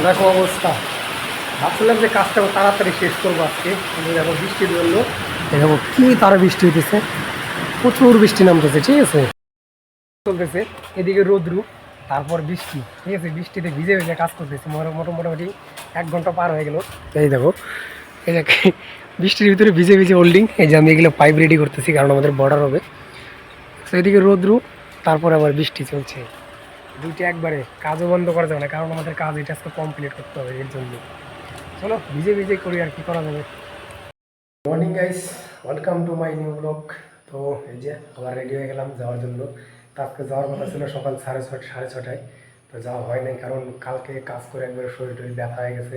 দেখো অবস্থা। ভাবছিলাম যে কাজটা তাড়াতাড়ি শেষ করবো আজকে, কিন্তু দেখো বৃষ্টির জন্য দেখো কি তারা বৃষ্টি হইতেছে, প্রচুর বৃষ্টি নামতেছে। ঠিক আছে, চলতেছে এদিকে রোদ্রু, তারপর বৃষ্টি। ঠিক আছে, বৃষ্টিতে ভিজে ভিজে কাজ করতেছি মোটামুটি 1 ঘন্টা পার হয়ে গেল। এই দেখো, এই দেখ বৃষ্টির ভিতরে ভিজে ভিজে হোল্ডিং। এই যে আমি এগুলো পাইপ রেডি করতেছি, কারণ আমাদের বর্ডার হবে। তো এদিকে রোদ্রু, তারপরে আবার বৃষ্টি চলছে, দুইটা একবারে। কাজও বন্ধ করা যাবে না, কারণ আমাদের কাজ এটা আজকে কমপ্লিট করতে হবে। এর জন্য চলো ভিজে ভিজে করি, আর কি করা যাবে। Morning guys, welcome to my new blog. তো এই যে আবার রেডি হয়ে গেলাম যাওয়ার জন্য। তো আজকে যাওয়ার কথা ছিল সকাল 6:30 তো যাওয়া হয় নাই, কারণ কালকে কাজ করে একবারে শরীর টরীর ব্যথা হয়ে গেছে।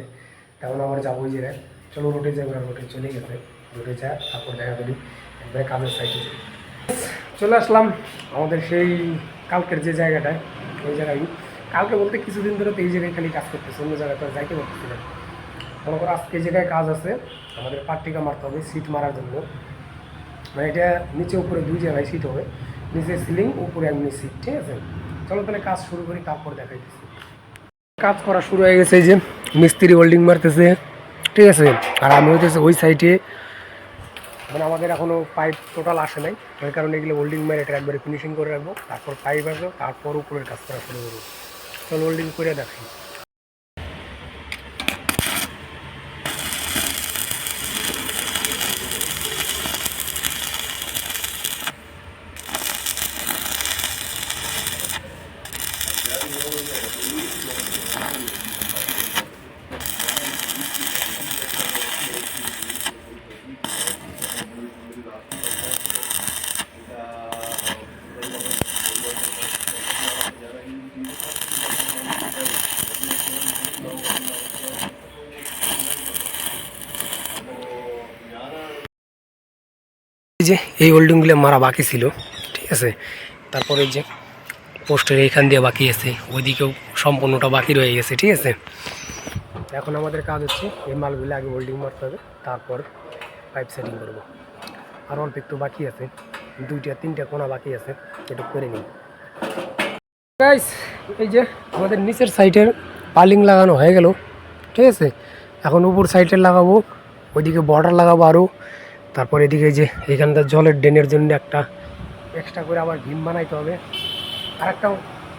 তেমন আমার যাবোই যে চলো রুটে যাই, ওরা রুটে চলে গেছে। রুটে যা তারপর দেখা করি একবারে কাজের সাইডে চলে আসলাম আমাদের সেই কালকের যে জায়গাটায়। ওই জায়গায় কালকে বলতে কিছুদিন ধরে তো এই জায়গায় খালি কাজ করতেছে, অন্য জায়গায় তো যাইতে পারতেছিলাম। মনে করো আজকে যে জায়গায় কাজ আছে, আমাদের পাট্টিকা মারতে হবে সিট মারার জন্য। মানে এটা নিচে উপরে দুই জায়গায় সিট হবে, নিচে সিলিং, উপরে এমনি সিট। ঠিক আছে, চলো তাহলে কাজ শুরু করি, তারপর দেখাইতেছি। কাজ করা শুরু হয়ে গেছে, এই যে মিস্ত্রি ওয়েল্ডিং মারতেছে। ঠিক আছে, আর আমি হইতেছে ওই সাইডে, মানে আমাদের এখনও পাইপ টোটাল আসে নাই, ওই কারণে এগুলো ওয়েল্ডিং মেরে এটা একবারে ফিনিশিং করে রাখবো, তারপর পাইপ আসবো, তারপর উপরের কাজ করা শুরু করবো। চলো ওয়েল্ডিং করে দেখি। এই যে এই হোল্ডিংগুলো মারা বাকি ছিল। ঠিক আছে, তারপরে যে পোস্টের এইখান দিয়ে বাকি আছে, ওইদিকেও সম্পূর্ণটা বাকি রয়ে গেছে। ঠিক আছে, এখন আমাদের কাজ হচ্ছে এই মালগুলো আগে হোল্ডিং মারতে হবে, তারপর পাইপ সেটিং করবো। আর অল্প একটু বাকি আছে, 2-3টা কোণা বাকি আছে, একটু করে নিই। গাইস, এই যে আমাদের নিচের সাইডের পার্লিং লাগানো হয়ে গেল। ঠিক আছে, এখন উপর সাইডের লাগাবো, ওইদিকে বর্ডার লাগাবো আরও। তারপর এদিকে যে এখানকার জলের ড্রেনের জন্য একটা এক্সট্রা করে আবার ভীম বানাইতে হবে, আর একটা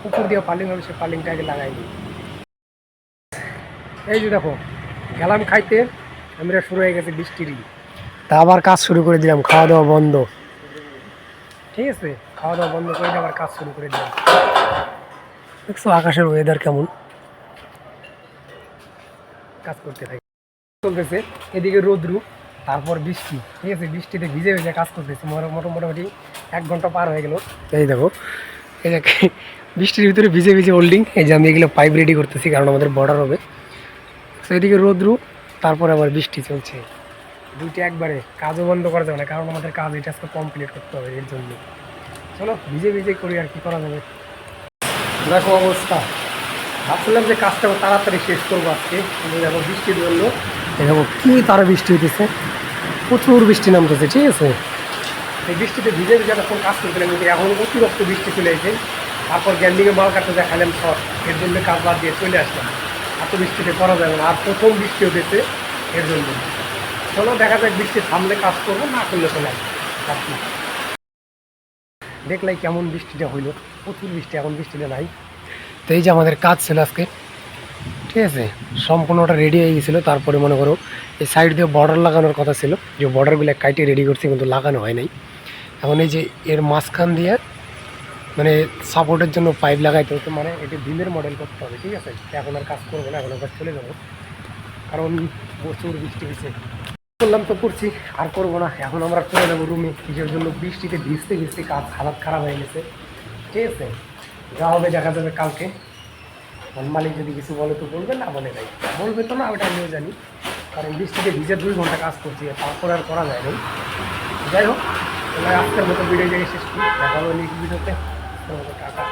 উপর দিয়ে পার্লিং হবে, সে পার্লিংটা আগে লাগাই দিই। এই যে দেখো, গেলাম খাইতে, আমরা শুরু হয়ে গেছে বৃষ্টিরই। তা আবার কাজ শুরু করে দিলাম, খাওয়া দাওয়া বন্ধ। ঠিক আছে, খাওয়া দাওয়া বন্ধ করে আবার কাজ শুরু করে দিলাম। দেখছো আকাশের ওয়েদার কেমন, কাজ করতে থাকি চলতেছে। এদিকে রোদ্রু, তারপর বৃষ্টি। ঠিক আছে, বৃষ্টিতে ভিজে ভিজে কাজ করতেছে মোটামুটি 1 ঘন্টা পার হয়ে গেল। এই দেখো, এই দেখ বৃষ্টির ভিতরে ভিজে ভিজে হোল্ডিং। এই যে আমি এগুলো পাইপ রেডি করতেছি, কারণ আমাদের বর্ডার হবে। তো এদিকে রোদ্রু, তারপর আবার বৃষ্টি চলছে, দুইটা একবারে। কাজও বন্ধ করা যাবে না, কারণ আমাদের কাজ এটা আজকে কমপ্লিট করতে হবে। এর জন্য চলো ভিজে ভিজে করি, আর কি করা যাবে। দেখো অবস্থা। ভাবছিলাম যে কাজটা তাড়াতাড়ি শেষ করবো আজকে, কিন্তু দেখো বৃষ্টির জন্য দেখো কি তারা বৃষ্টি হইতেছে, প্রচুর বৃষ্টি নামতেছে। ঠিক আছে, এই বৃষ্টিতে ভিজে ভিজে যখন কাজ করছিলাম, কিন্তু এখন অতিরিক্ত বৃষ্টি চলে এসে, তারপর গ্যান্ডিংয়ে মাল কাটতে দেখালাম শর্ট, এর জন্য কাজ বাদ দিয়ে চলে আসলাম। এত বৃষ্টিতে করা যাবে না, আর প্রথম বৃষ্টি হতেছে, এর জন্য। চলো দেখা যাক, বৃষ্টি থামলে কাজ করবো, না করলে চলে আসবো। দেখলাই কেমন বৃষ্টিটা হইলো, প্রচুর বৃষ্টি, এখন বৃষ্টিটা নাই। তো এই যে আমাদের কাজ ছিল আজকে, ঠিক আছে, সম্পূর্ণটা রেডি হয়ে গেছিলো। তারপরে মনে করো এই সাইড দিয়ে বর্ডার লাগানোর কথা ছিল, যে বর্ডারগুলো কাইটে রেডি করছে, কিন্তু লাগানো হয় নাই। এখন এই যে এর মাঝখান দিয়ে মানে সাপোর্টের জন্য পাইপ লাগাইতে হতো, মানে এটি বিমের মডেল করতে হবে। ঠিক আছে, এখন আর কাজ করবো না, এখন আবার চলে যাবো, কারণ প্রচুর বৃষ্টি হয়েছে। করলাম তো করছি, আর করবো না। এখন আমরা চলে যাবো রুমে, কিসের জন্য বৃষ্টিতে ভিজতে ভিজতে কাজ হালাত খারাপ হয়ে গেছে। ঠিক আছে, যা হবে দেখা যাবে কালকে। মালিক যদি কিছু বলে তো বলবে, না বলে নাই বলবে তো না, ওটা আমিও জানি, কারণ বৃষ্টিতে ভিজে 2 ঘন্টা কাজ করছি, তারপর আর করা যায় না। যাই হোক, আজকের মতো ভিডিও জায়গায় শেষ করি, দেখা হলো নেক্সট ভিডিওতে। টাটা।